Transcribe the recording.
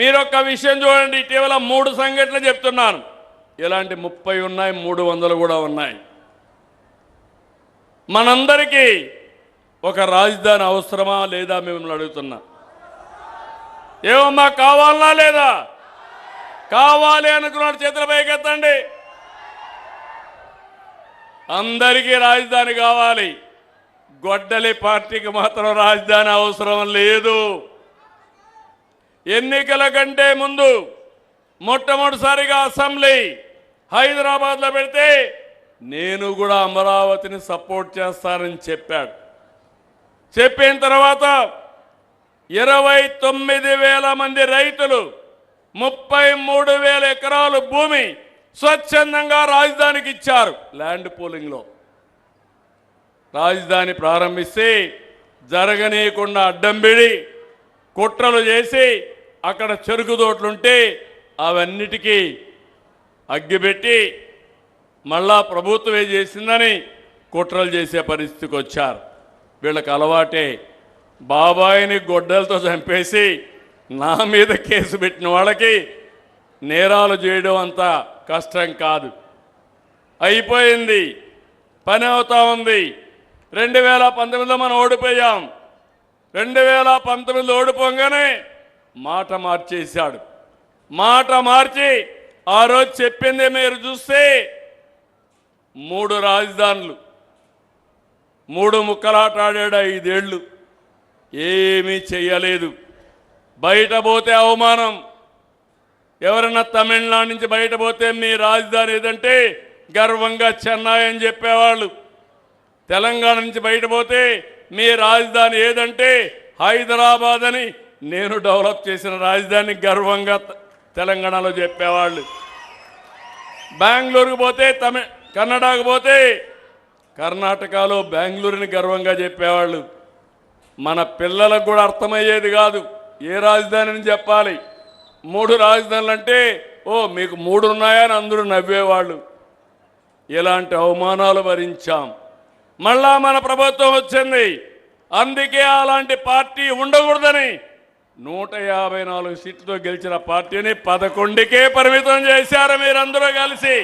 మీరు ఒక్క విషయం చూడండి, ఇటీవల 3 సంఘటనలు చెప్తున్నాను. ఇలాంటి 30 ఉన్నాయి, 300 కూడా ఉన్నాయి. మనందరికీ ఒక రాజధాని అవసరమా లేదా మిమ్మల్ని అడుగుతున్నా. ఏమమ్మా, కావాలనా లేదా? కావాలి అనుకున్నాడు చేతుల పైకెత్తండి. అందరికీ రాజధాని కావాలి, గొడ్డలి పార్టీకి మాత్రం రాజధాని అవసరం లేదు. ఎన్నికల కంటే ముందు మొట్టమొదటిసారిగా అసెంబ్లీ హైదరాబాద్లో పెడితే నేను కూడా అమరావతిని సపోర్ట్ చేస్తానని చెప్పాడు. చెప్పిన తర్వాత 29,000 మంది రైతులు 33,000 ఎకరాలు భూమి స్వచ్ఛందంగా రాజధానికి ఇచ్చారు. ల్యాండ్ పూలింగ్లో రాజధాని ప్రారంభిస్తే జరగనీయకుండా అడ్డంబిడి కుట్రలు చేసి అక్కడ చెరుకు తోటలుంటే అవన్నిటికీ అగ్గిపెట్టి మళ్ళా ప్రభుత్వమే చేసిందని కుట్రలు చేసే పరిస్థితికి వచ్చారు. వీళ్ళకి అలవాటే. బాబాయిని గొడ్డలతో చంపేసి నా మీద కేసు పెట్టిన వాళ్ళకి నేరాలు చేయడం అంత కష్టం కాదు. అయిపోయింది, పని అవుతా ఉంది. 2019లో మనం ఓడిపోయాం. 2019లో ఓడిపోగానే మాట మార్చేశాడు. మాట మార్చి ఆ రోజు చెప్పింది మీరు చూస్తే 3 రాజధానులు, 3 ముక్కలాట ఆడాడు. 5 ఏళ్ళు ఏమీ చెయ్యలేదు. బయట పోతే అవమానం. ఎవరన్నా తమిళనాడు నుంచి బయట పోతే మీ రాజధాని ఏదంటే గర్వంగా చెన్నై అని చెప్పేవాళ్ళు. తెలంగాణ నుంచి బయట పోతే మీ రాజధాని ఏదంటే హైదరాబాద్ అని నేను డెవలప్ చేసిన రాజధాని గర్వంగా తెలంగాణలో చెప్పేవాళ్ళు. బెంగళూరుకు పోతే కన్నడకు పోతే కర్ణాటకలో బెంగళూరుని గర్వంగా చెప్పేవాళ్ళు. మన పిల్లలకు కూడా అర్థమయ్యేది కాదు ఏ రాజధాని అని చెప్పాలి. 3 రాజధానులు అంటే ఓ మీకు 3 ఉన్నాయా అని అందరూ నవ్వేవాళ్ళు. ఇలాంటి అవమానాలు భరించాం. మళ్ళా మన ప్రభుత్వం వచ్చింది. అందుకే అలాంటి పార్టీ ఉండకూడదని 154 సీట్లతో గెలిచిన పార్టీని 11కే పరిమితం చేశారు మీరందరూ కలిసి.